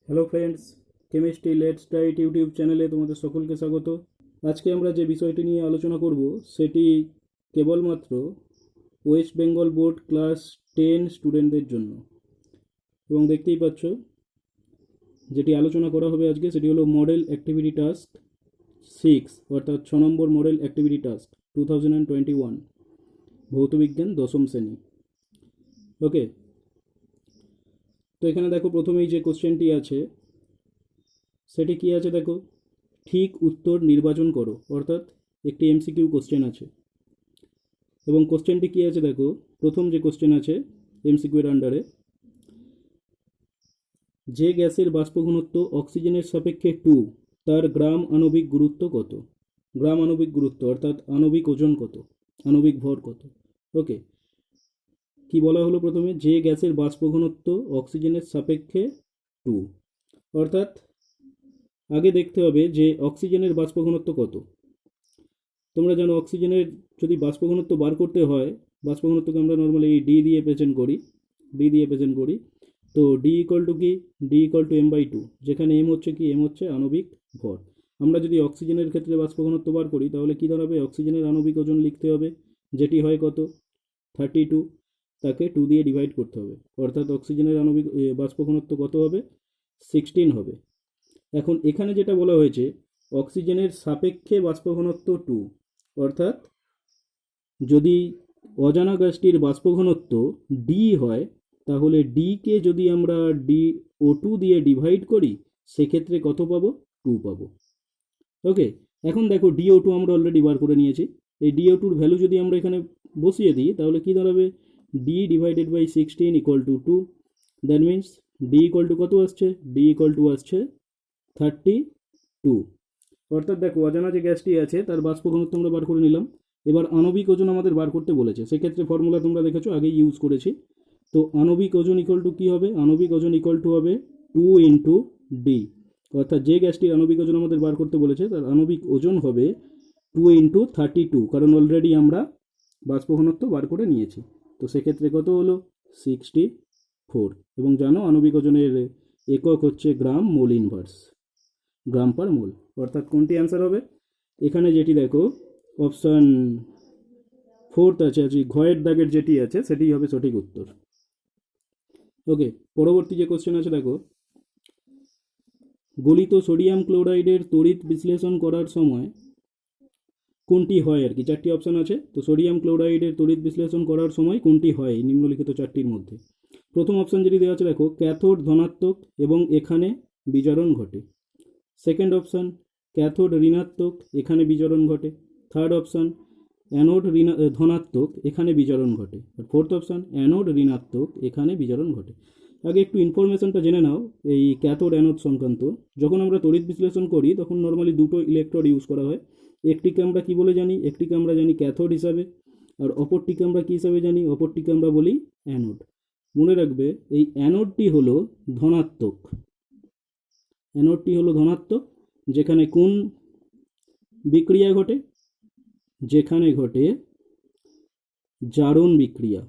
Hello friends, chemistry let's write YouTube চ্যানেলে তোমাদের সকলকে স্বাগত। আজকে আমরা যে বিষয়টি নিয়ে আলোচনা করব সেটি কেবলমাত্র ওয়েস্ট বেঙ্গল বোর্ড ক্লাস 10 স্টুডেন্টদের জন্য। এবং দেখতেই পাচ্ছ যেটি আলোচনা করা হবে আজকে সেটি হলো মডেল অ্যাক্টিভিটি টাস্ক 6, অর্থাৎ 6 নম্বর মডেল অ্যাক্টিভিটি টাস্ক 2021, ভৌতবিজ্ঞান দশম শ্রেণী। ওকে, তো এখানে দেখো প্রথমেই যে কোশ্চেনটি আছে সেটি কি আছে দেখো, ঠিক উত্তর নির্বাচন করো, অর্থাৎ একটি এমসিকিউ কোশ্চেন আছে। এবং কোশ্চেনটি কি আছে দেখো, প্রথম যে কোশ্চেন আছে এমসিকিউ এর আন্ডারে, যে গ্যাসের বাষ্প ঘনত্ব অক্সিজেনের সাপেক্ষে 2, তার গ্রাম আণবিক গুরুত্ব কত? গ্রাম আণবিক গুরুত্ব অর্থাৎ আণবিক ওজন কত, আণবিক ভর কত? ওকে, কি বলা হলো প্রথমে, যে গ্যাসের বাষ্প ঘনত্ব অক্সিজেনের সাপেক্ষে 2, অর্থাৎ আগে দেখতে হবে যে অক্সিজেনের বাষ্প ঘনত্ব কত। তোমরা জানো অক্সিজেনের যদি বাষ্প ঘনত্ব বার করতে হয়, বাষ্প ঘনত্বকে আমরা নর্মালি ডি দিয়ে প্রেজেন্ট করি। তো ডি ইকুয়াল টু কি, ডি ইকুয়াল টু m/2, যেখানে এম হচ্ছে কি, এম হচ্ছে আণবিক ভর। আমরা যদি অক্সিজেনের ক্ষেত্রে বাষ্প ঘনত্ব বার করি তাহলে কি দাঁড়াবে, অক্সিজেনের আণবিক ওজন লিখতে হবে, যেটি হয় কত, 32, তাকে 2 দিয়ে ডিভাইড করতে হবে, অর্থাৎ অক্সিজেনের আণবিক বাষ্প ঘনত্ব কত হবে, 16 হবে। এখন এখানে যেটা বলা হয়েছে অক্সিজেনের সাপেক্ষে বাষ্প ঘনত্ব 2, অর্থাৎ যদি অজানা গ্যাসটির বাষ্প ঘনত্ব ডি হয় তাহলে ডিকে যদি আমরা DO2 দিয়ে ডিভাইড করি সেক্ষেত্রে কত পাবো, 2 পাবো। ওকে, এখন দেখো DO2 আমরা অলরেডি বার করে নিয়েছি। এই DO2-র ভ্যালু যদি আমরা এখানে বসিয়ে দিই তাহলে কি দাঁড়াবে, D divided by 16 equal to 2। That means D equal to কত আসছে, ডি ইকুয়াল টু আসছে 32। অর্থাৎ দেখো অজানা যে গ্যাসটি আছে তার বাষ্প ঘনত্ব আমরা বার করে নিলাম। এবার আণবিক ওজন আমাদের বার করতে বলেছে, সেক্ষেত্রে ফর্মুলা তোমরা দেখেছো আগেই ইউজ করেছি। তো আণবিক ওজন ইকুয়াল টু কী হবে, আণবিক ওজন ইকুয়াল টু হবে 2 ইন্টু ডি, অর্থাৎ যে গ্যাসটির আণবিক ওজন আমাদের বার করতে বলেছে তার আণবিক ওজন হবে 2 ইন্টু 32, কারণ অলরেডি আমরা বাষ্প ঘনত্ব বার করে নিয়েছি। তো সেক্ষেত্রে কত হলো, 64। এবং জানো আণবিক ওজনের একক হচ্ছে গ্রাম মোল ইনভার্স, গ্রাম পার মোল, অর্থাৎ কোনটি অ্যান্সার হবে, এখানে যেটি দেখো অপশান 4 আছে, ঘয়ের দাগের যেটি আছে সেটি হবে সঠিক উত্তর। ওকে, পরবর্তী যে কোশ্চেন আছে দেখো, গলিত সোডিয়াম ক্লোরাইডের তড়িৎ বিশ্লেষণ করার সময় কোনটি হয় আর কি, 4টি অপশান আছে। তো সোডিয়াম ক্লোরাইডের তড়িৎ বিশ্লেষণ করার সময় কোনটি হয় নিম্নলিখিত 4টির মধ্যে? প্রথম অপশান যেটি দেওয়া আছে দেখো, ক্যাথোড ধনাত্মক এবং এখানে বিজারণ ঘটে। সেকেন্ড অপশান, ক্যাথোড ঋণাত্মক, এখানে বিজারণ ঘটে। থার্ড অপশান, অ্যানোড ধনাত্মক, এখানে বিজারণ ঘটে। আর ফোর্থ অপশান, অ্যানোড ঋণাত্মক, এখানে বিজারণ ঘটে। আগে একটু ইনফরমেশনটা জেনে নাও এই ক্যাথোড অ্যানোড সংক্রান্ত। যখন আমরা তড়িৎ বিশ্লেষণ করি তখন নর্মালি দুটো ইলেকট্রোড ইউজ করা হয়। একটিকে আমরা কি বলে জানি, একটিকে আমরা জানি ক্যাথোড হিসাবে, আর অপরটিকে আমরা কি হিসাবে জানি, অপরটিকে আমরা বলি অ্যানোড। মনে রাখবে এই অ্যানোডটি হলো ধনাত্মক, অ্যানোডটি হলো ধনাত্মক, যেখানে কোন বিক্রিয়া ঘটে, যেখানে ঘটে জারণ বিক্রিয়া।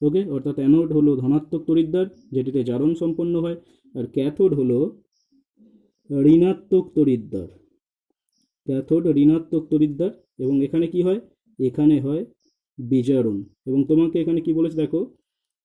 ওকে, অর্থাৎ অ্যানোড হলো ধনাত্মক তড়িৎদ্বার যেটিতে জারণ সম্পন্ন হয়, আর ক্যাথোড হলো ঋণাত্মক তড়িৎদ্বার, ক্যাথোড ঋণাত্মক তড়িৎদ্বার। এবং এখানে কি হয়, এখানে হয় বিজারণ। এবং তোমাকে এখানে কি বলেছে দেখো,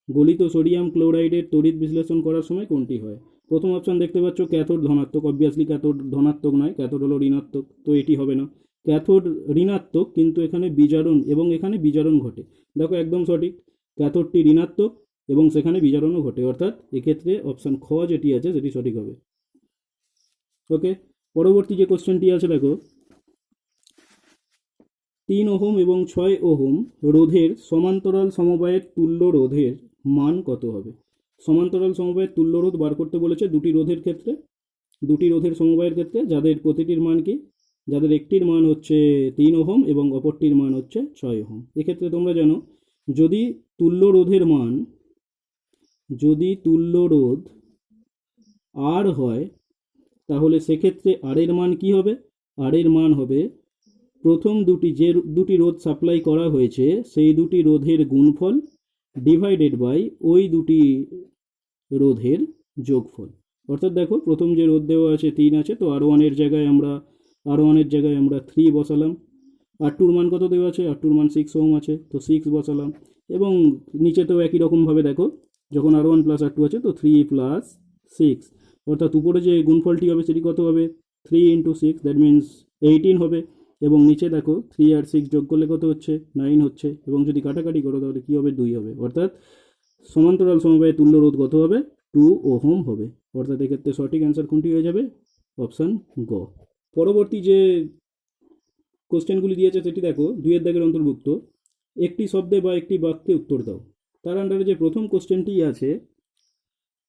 গলিত সোডিয়াম ক্লোরাইডের তড়িৎ বিশ্লেষণ করার সময় কোনটি হয়। প্রথম অপশান দেখতে পাচ্ছ ক্যাথোড ধনাত্মক, অবভিয়াসলি ক্যাথোড ধনাত্মক নয়, ক্যাথোড হলো ঋণাত্মক, তো এটি হবে না। ক্যাথোড ঋণাত্মক কিন্তু এখানে বিজারণ, এবং এখানে বিজারণ ঘটে। দেখো একদম সঠিক, ক্যাথোডটি ঋণাত্মক এবং সেখানে বিজারণও ঘটে, অর্থাৎ এক্ষেত্রে অপশান খ যেটি আছে সেটি সঠিক হবে। ওকে, পরবর্তী যে কোশ্চেনটি আছে দেখো, 3 ওহম এবং 6 ওহম রোধের সমান্তরাল সমবায়ের তুল্য রোধের মান কত হবে? সমান্তরাল সমবায়ের তুল্য রোধ বার করতে বলেছে দুটি রোধের ক্ষেত্রে, দুটি রোধের সমবায়ের ক্ষেত্রে, যাদের প্রতিটির মান কি, যাদের একটির মান হচ্ছে 3 ওহম এবং অপরটির মান হচ্ছে 6 ওহম। এক্ষেত্রে তোমরা জানো যদি তুল্য রোধের মান, যদি তুল্য রোধ আর হয় তাহলে সেক্ষেত্রে আর এর মান কি হবে, আর এর মান হবে প্রথম যে দুটি রোধ সাপ্লাই করা হয়েছে সেই দুটি রোধের গুণফল ডিভাইডেড বাই ওই দুটি রোধের যোগফল। অর্থাৎ দেখো প্রথম যে রোধ দেওয়া আছে 3 আছে, তো R1 এর জায়গায় আমরা 3 বসালাম। R2 এর মান কত দেওয়া আছে? R2 এর মান 6 ওহম আছে, তো 6 বসালাম। এবং নিচেতেও একই রকমভাবে দেখো, যখন R1 প্লাস R2 আছে তো 3 প্লাস 6, অর্থাৎ উপরে যে গুণফলটি হবে সেটি কত হবে? 3 ইন্টু 6, দ্যাট মিনস 18 হবে। এবং নিচে দেখো 3 আর 6 যোগ করলে কত হচ্ছে? 9 হচ্ছে। এবং যদি কাটাকাটি করো তাহলে কী হবে? 2 হবে। অর্থাৎ সমান্তরাল সমবায়ে তুল্য রোধ কত হবে? 2 ওহম হবে। অর্থাৎ এক্ষেত্রে সঠিক অ্যান্সার কোনটি হয়ে যাবে? অপশান গ। পরবর্তী যে কোশ্চেনগুলি দিয়েছে সেটি দেখো 2 দাগের অন্তর্ভুক্ত। একটি শব্দে বা একটি বাক্যে উত্তর দাও। তার আন্ডারে যে প্রথম কোশ্চেনটি আছে,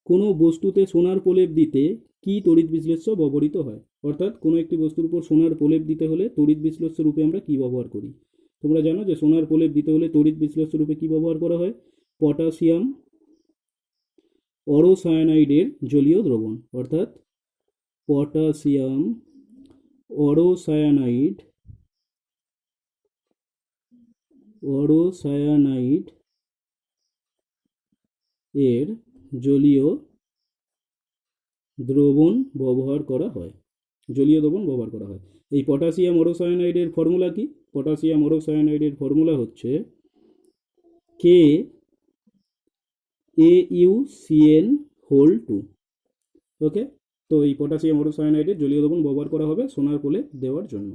কোনো বস্তুতে সোনার প্রলেপ দিতে কি তড়িৎ বিশ্লেষ্য ব্যবহৃত হয়? অর্থাৎ কোনো একটি বস্তুর উপর সোনার প্রলেপ দিতে হলে তড়িৎ বিশ্লেষ্য রূপে আমরা কি ব্যবহার করি? তোমরা জানো যে সোনার প্রলেপ দিতে হলে তড়িৎ বিশ্লেষ্য রূপে কি ব্যবহার করা হয়? পটাশিয়াম অরোসায়ানাইডের জলীয় দ্রবণ, অর্থাৎ পটাশিয়াম অরোসায়ানাইড এর জলীয় দ্রবণ ব্যবহার করা হয়। এই পটাশিয়াম অরোসায়ানাইডের ফর্মুলা কি? পটাশিয়াম অরোসায়ানাইডের ফর্মুলা হচ্ছে KaUCN2। ওকে, তো এই পটাশিয়াম অরোসায়ানাইডের জলীয় দ্রবণ ব্যবহার করা হবে সোনার প্রলেপ দেওয়ার জন্য।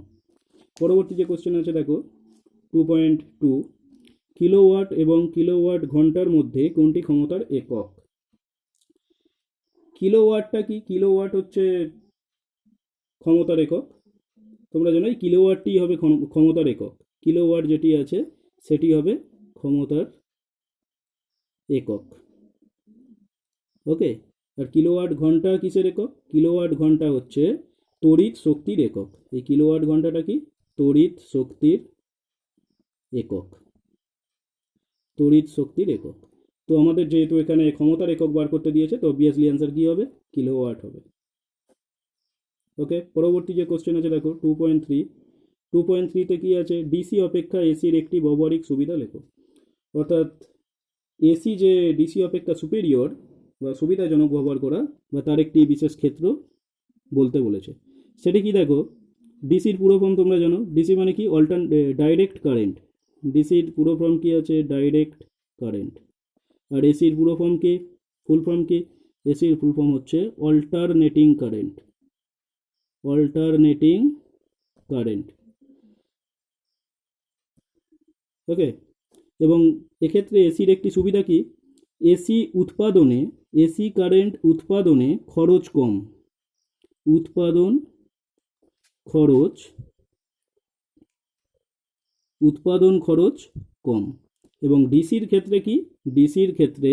পরবর্তী যে কোশ্চেন আছে দেখো 2.2, কিলোওয়াট এবং কিলোওয়াট ঘন্টার মধ্যে কোনটি ক্ষমতার একক? কিলোওয়াটটা কি? কিলোওয়াট হচ্ছে ক্ষমতার একক। তোমরা জানো এই কিলোওয়াটটি হবে ক্ষমতার একক। কিলোওয়াট যেটি আছে সেটি হবে ক্ষমতার একক। ওকে, আর কিলোওয়াট ঘন্টা কিসের একক? কিলোওয়াট ঘন্টা হচ্ছে তড়িৎ শক্তির একক। এই কিলোওয়াট ঘন্টাটা কি? তড়িৎ শক্তির একক। তো আমাদের যেহেতু এখানে ক্ষমতার একক বার করতে দিয়েছে, তো অবভিয়াসলি অ্যান্সার কি হবে? কিলোওয়াট হবে। ওকে, পরবর্তী যে কোশ্চেন আছে দেখো 2.3তে কি আছে? ডিসি অপেক্ষা এসির একটি ব্যবহারিক সুবিধা লেখো। অর্থাৎ এসি যে ডিসি অপেক্ষা সুপেরিয়র বা সুবিধাজনক ব্যবহার করা বা তার একটি বিশেষ ক্ষেত্র বলতে বলেছে। সেটি কি দেখো, ডিসির পুরো ফর্ম তোমরা জানো। ডিসি মানে কি? Direct current. ডিসির পুরো ফর্ম কি আছে? Direct current. আর এসির পুরো ফর্ম কি? ফুল ফর্ম কি? এসির ফুল ফর্ম হচ্ছে অল্টারনেটিং কারেন্ট। ওকে, এবং এক্ষেত্রে এসির একটি সুবিধা কি? এসি কারেন্ট উৎপাদনে খরচ কম। উৎপাদন খরচ কম। এবং ডিসির ক্ষেত্রে কি? ডিসির ক্ষেত্রে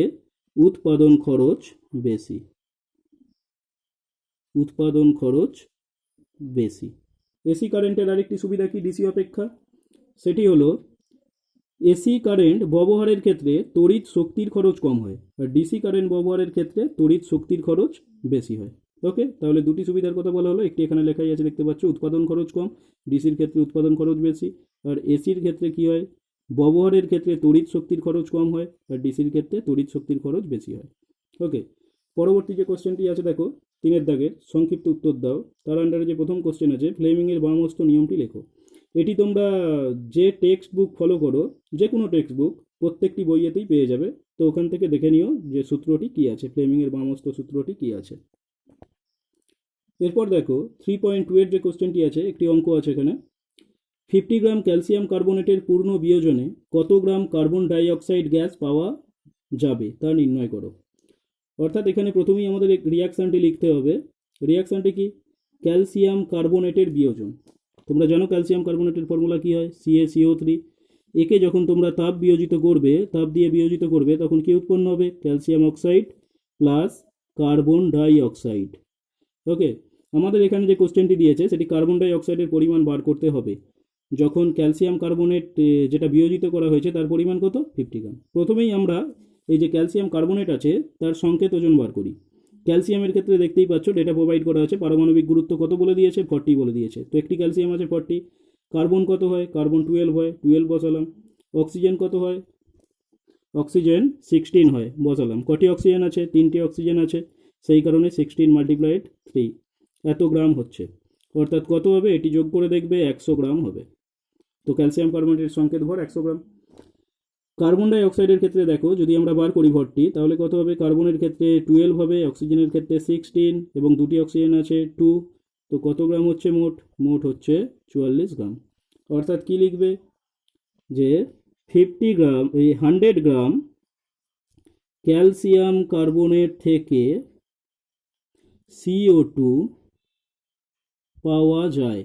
উৎপাদন খরচ বেশি। এসি কারেন্টের আরেকটি সুবিধা কি ডিসি অপেক্ষা? সেটি হলো এসি কারেন্ট ব্যবহারের ক্ষেত্রে তড়িৎ শক্তির খরচ কম হয়, আর ডিসি কারেন্ট ব্যবহারের ক্ষেত্রে তড়িৎ শক্তির খরচ বেশি হয়। ওকে, তাহলে দুটি সুবিধার কথা বলা হলো। একটি এখানে লেখাই আছে, দেখতে পাচ্ছ, উৎপাদন খরচ কম, ডিসির ক্ষেত্রে উৎপাদন খরচ বেশি। আর এসির ক্ষেত্রে কি হয়? ব্যবহারের ক্ষেত্রে তড়িৎ শক্তির খরচ কম হয়, আর ডিসির ক্ষেত্রে তড়িৎ শক্তির খরচ বেশি হয়। ওকে, পরবর্তী যে কোশ্চেনটি আছে দেখো 3 দাগের, সংক্ষিপ্ত উত্তর দাও। তার আন্ডারে যে প্রথম কোশ্চেন আছে, ফ্লেমিংয়ের বামহস্ত নিয়মটি লেখো। এটি তোমরা যে টেক্সট বুক ফলো করো, যে কোনো টেক্সট বুক, প্রত্যেকটি বইয়েতেই পেয়ে যাবে। তো ওখান থেকে দেখে নিও যে সূত্রটি কি আছে, ফ্লেমিংয়ের বামহস্ত সূত্রটি কি আছে। এরপর দেখো 3.2 এর যে কোশ্চেনটি আছে, একটি অঙ্ক আছে এখানে। 50 গ্রাম ক্যালসিয়াম কার্বনেটের পূর্ণ বিয়োজনে কত গ্রাম কার্বন ডাই অক্সাইড গ্যাস পাওয়া যাবে তা নির্ণয় করো। অর্থাৎ এখানে প্রথমেই আমাদের রিয়াকশানটি লিখতে হবে। রিয়াকশানটি কি? ক্যালসিয়াম কার্বনেটের বিয়োজন। তোমরা জানো ক্যালসিয়াম কার্বনেটের ফর্মুলা কি হয়? CaCO3। একে যখন তোমরা তাপ দিয়ে বিয়োজিত করবে তখন কি উৎপন্ন হবে? Calcium oxide plus carbon die oxide. ওকে, আমাদের এখানে যে কোশ্চেনটি দিয়েছে সেটি কার্বন ডাই অক্সাইডের পরিমাণ বার করতে হবে। যখন ক্যালসিয়াম কার্বনেট যেটা বিয়োজিত করা হয়েছে তার পরিমাণ কত? 50 গ্রাম। প্রথমেই আমরা এই যে ক্যালসিয়াম কার্বনেট আছে তার সংকেত ওজন বার করি। ক্যালসিয়ামের ক্ষেত্রে দেখতেই পাচ্ছ ডেটা প্রোভাইড করা আছে, পারমাণবিক গুরুত্ব কত বলে দিয়েছে? 40 বলে দিয়েছে। তো একটি ক্যালসিয়াম আছে 40। কার্বন কত হয়? কার্বন 12 হয়, 12 বসালাম। অক্সিজেন কত হয়? অক্সিজেন 16 হয়, বসালাম। কটি অক্সিজেন আছে? 3টে অক্সিজেন আছে। সেই কারণে 16 মাল্টিপ্লাইড 3 এত গ্রাম হচ্ছে। অর্থাৎ কত হবে, এটি যোগ করে দেখবে 100 গ্রাম হবে। তো ক্যালসিয়াম কার্বনেটের সংকেত ভর 100 গ্রাম। কার্বন ডাই অক্সাইডের ক্ষেত্রে দেখো, যদি আমরা বার করি ভরটি, তাহলে কত হবে, কার্বনের ক্ষেত্রে 12 হবে, অক্সিজেনের ক্ষেত্রে 16 এবং দুটি অক্সিজেন আছে 2। তো কত গ্রাম হচ্ছে মোট, মোট হচ্ছে 44 গ্রাম। অর্থাৎ কি লিখবে, যে 50 গ্রাম 100 গ্রাম ক্যালসিয়াম কার্বনেট থেকে CO2 পাওয়া যায়।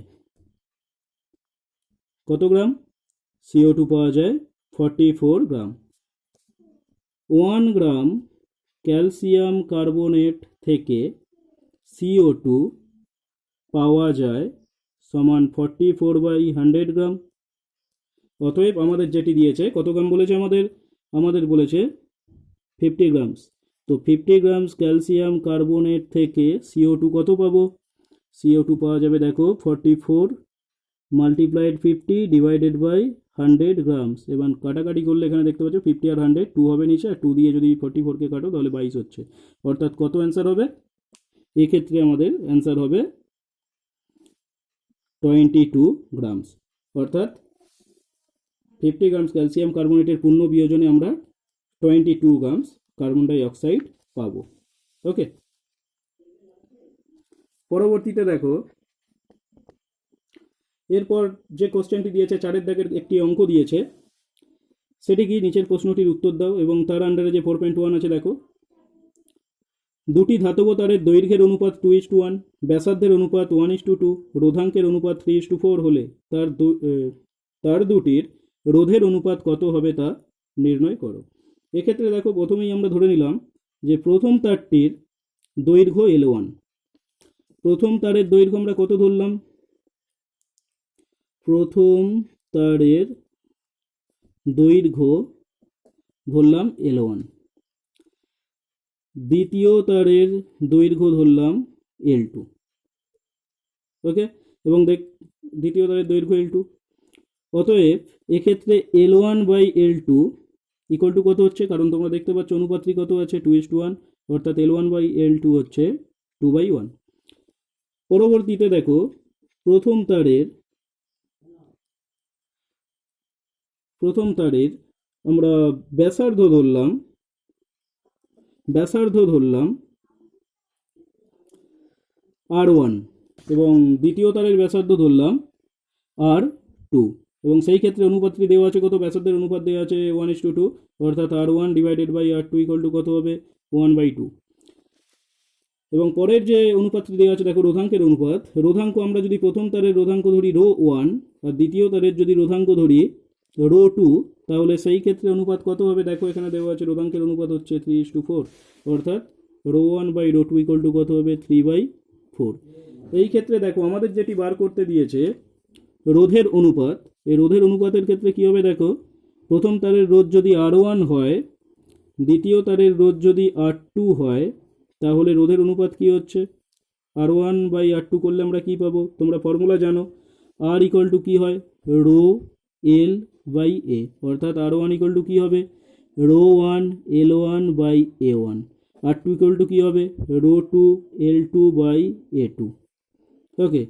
কত গ্রাম, CO2 পাওয়া যায় 44 গ্রাম। 1 গ্রাম ক্যালসিয়াম কার্বনেট থেকে CO2 পাওয়া যায় সমান 44/100 গ্রাম। অতএব আমাদের যেটি দিয়েছে, কত গ্রাম বলেছে আমাদের বলেছে 50 গ্রামস। তো 50 গ্রামস ক্যালসিয়াম কার্বনেট থেকে CO2 কত পাবো, CO2 পাওয়া যাবে দেখো 44 মাল্টিপ্লাইড 50 ডিভাইডেড বাই 100 গ্রামস। এবং কাটাকাটি করলে এখানে দেখতে পাচ্ছ 50 আর 100 2 হবে নিচে, আর 2 দিয়ে যদি 44কে কাটো তাহলে 22 হচ্ছে। অর্থাৎ কত অ্যান্সার হবে, এক্ষেত্রে আমাদের অ্যান্সার হবে 22 গ্রামস। অর্থাৎ 50 গ্রামস ক্যালসিয়াম কার্বনেটের পূর্ণ বিয়োজনে আমরা 22 গ্রামস কার্বন ডাই অক্সাইড পাবো। ওকে, পরবর্তীতে দেখো, এরপর যে কোশ্চেনটি দিয়েছে 4 দাগের একটি অঙ্ক দিয়েছে, সেটি কি, নিচের প্রশ্নটির উত্তর দাও। এবং তার আন্ডারে যে 4.1 আছে দেখো, দুটি ধাতব তারের দৈর্ঘ্যের অনুপাত 2:1, ব্যাসার্ধের অনুপাত 1:2, রোধাঙ্কের অনুপাত 3:4 হলে তার দুটির রোধের অনুপাত কত হবে তা নির্ণয় করো। এক্ষেত্রে দেখো, প্রথমেই আমরা ধরে নিলাম যে প্রথম তারটির দৈর্ঘ্য L1। প্রথম তারের দৈর্ঘ্য আমরা কত ধরলাম, প্রথম তারের দৈর্ঘ্য ধরলাম L1। দ্বিতীয় তারের দৈর্ঘ্য ধরলাম L2। ওকে, এবং দ্বিতীয় তারের দৈর্ঘ্য L2। অতএব এক্ষেত্রে L1/L2 ইকুয়াল টু কত হচ্ছে, কারণ তোমরা দেখতে পাচ্ছ অনুপাতটি কত আছে 2:1, অর্থাৎ L1/L2 হচ্ছে 2/1। পরবর্তীতে দেখো, প্রথম আমরা ব্যাসার্ধ ধরলাম R1 এবং দ্বিতীয় তারের ব্যাসার্ধ ধরলাম R2, এবং সেই ক্ষেত্রে অনুপাতটি দেওয়া আছে কত, ব্যাসার্ধের অনুপাত দেওয়া আছে 1:2, অর্থাৎ R1 divided by R2 equal to কত হবে 1/2। এবং পরের যে অনুপাতটি দেওয়া আছে দেখো, রোধাঙ্কের অনুপাত। রোধাঙ্ক আমরা যদি প্রথম তারের রোধাঙ্ক ধরি ρ1 আর দ্বিতীয় তারের যদি রোধাঙ্ক ধরি ρ2, তাহলে সেই ক্ষেত্রে অনুপাত কত হবে, দেখো এখানে দেওয়া আছে রোধাঙ্কের অনুপাত হচ্ছে 3:4, অর্থাৎ ρ1/ρ2 ইকুয়াল টু কত হবে 3/4। এই ক্ষেত্রে দেখো, আমাদের যেটি বার করতে দিয়েছে রোধের অনুপাত, এই রোধের অনুপাতের ক্ষেত্রে কি হবে দেখো, প্রথম তারের রোধ যদি R1 হয়, দ্বিতীয় তারের রোধ যদি R2 হয়, তাহলে রোধের অনুপাত কি হচ্ছে, R1/R2 করলে আমরা কি পাবো, তোমরা ফর্মুলা জানো, R ইকুয়াল টু কি হয়, রো L/A, অর্থাৎ R1 ইকুয়াল টু কি হবে, ρ1 L1/A1, R2 ইকুয়াল টু কি হবে, ρ2 L2/A2। ওকে,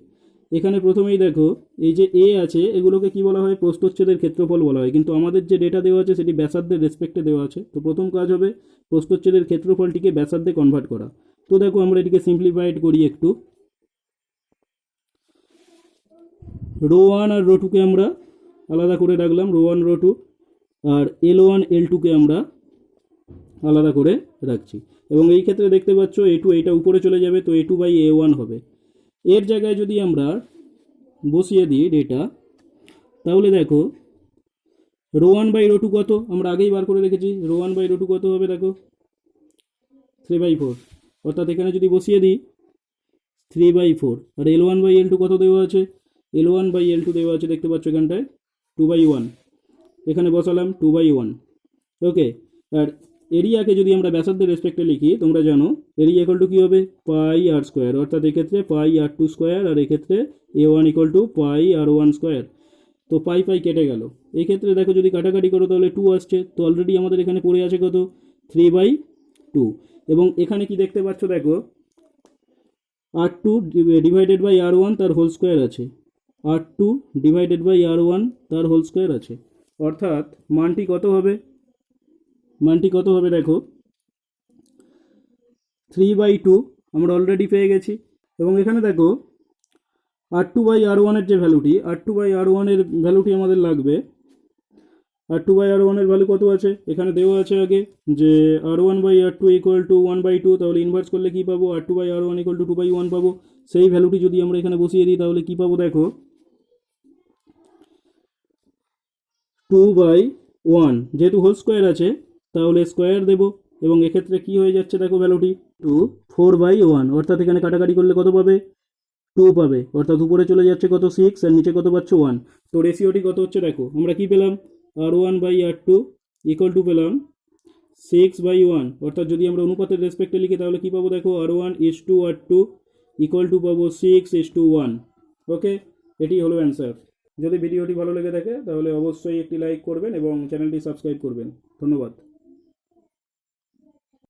এখানে প্রথমেই দেখো, এই যে এ আছে এগুলোকে কি বলা হয়, প্রস্থচ্ছেদের ক্ষেত্রফল বলা হয়, কিন্তু আমাদের যে ডেটা দেওয়া আছে সেটি ব্যাসার্ধের রেসপেক্টে দেওয়া আছে। তো প্রথম কাজ হবে প্রস্থচ্ছেদের ক্ষেত্রফলটিকে ব্যাসার্ধে কনভার্ট করা। তো দেখো, আমরা এটিকে সিম্পলিফাইড করি একটু। ρ1 আর ρ2কে আমরা আলাদা করে রাখলাম, ρ1 ρ2, আর L1 L2কে আমরা আলাদা করে রাখছি। এবং এই ক্ষেত্রে দেখতে পাচ্ছ A2 এইটা উপরে চলে যাবে, তো A2/A1 হবে। এর জায়গায় যদি আমরা বসিয়ে দিই ডেটা, তাহলে দেখো ρ1/ρ2 কত, আমরা আগেই বার করে রেখেছি, ρ1/ρ2 কত হবে দেখো 3/4, অর্থাৎ এখানে যদি বসিয়ে দিই 3/4, আর L1/L2 কত দেওয়া আছে, L1/L2 দেওয়া আছে দেখতে পাচ্ছ এখানটায় 2/1, এখানে বসালাম 2/1। ওকে, আর এরিয়াকে যদি আমরা ব্যাসার্ধের রেসপেক্টে লিখি, তোমরা জানো এরিয়া ইকুয়াল টু কী হবে πr², অর্থাৎ এক্ষেত্রে πr2², আর এক্ষেত্রে A1 ইকুয়াল টু πr1²। তো পাই কেটে গেল। এই ক্ষেত্রে দেখো, যদি কাটাকাটি করো তাহলে 2 আসছে, তো অলরেডি আমাদের এখানে পড়ে আছে কত 3/2। এবং এখানে কি দেখতে পাচ্ছ দেখো, R2 ডিভাইডেড বাই R1 তার হোল স্কোয়ার আছে, R2 ডিভাইডেড বাই R1 তার হোল স্কোয়ার আছে। অর্থাৎ মানটি কত হবে, দেখো 3/2 আমরা অলরেডি পেয়ে গেছি। এবং এখানে দেখো R2 বাই R1 এর যে ভ্যালুটি, R2 বাই R1 এর ভ্যালুটি আমাদের লাগবে। R2 বাই R1 এর ভ্যালু কত আছে, এখানে দেওয়া আছে আগে যে R1 by R2 equal to 1/2, তাহলে ইনভার্স করলে কি পাবো, R2 by R1 equal to 2/1 পাবো। সেই ভ্যালুটি যদি আমরা এখানে বসিয়ে দিই তাহলে কি পাবো দেখো, 2/1, যেহেতু হোল স্কোয়ার আছে তাহলে স্কোয়ার দেবো, এবং এক্ষেত্রে কি হয়ে যাচ্ছে দেখো ভ্যালুটি 4/1, অর্থাৎ এখানে কাটাকাটি করলে কত পাবে, 2 পাবে, অর্থাৎ উপরে চলে যাচ্ছে কত 6 আর নিচে কত পাচ্ছ 1। তো রেশিওটি কত হচ্ছে দেখো, আমরা কি পেলাম, R1 by R2 equal to পেলাম 6/1, অর্থাৎ যদি আমরা অনুপাতের রেসপেক্টে লিখি তাহলে কি পাবো দেখো, R1:R2 ইকুয়াল টু পাবো 6:1। ওকে, এটি হলো অ্যান্সার। যদি ভিডিওটি ভালো লেগে থাকে তাহলে অবশ্যই একটি লাইক করবেন এবং চ্যানেলটি সাবস্ক্রাইব করবেন। ধন্যবাদ।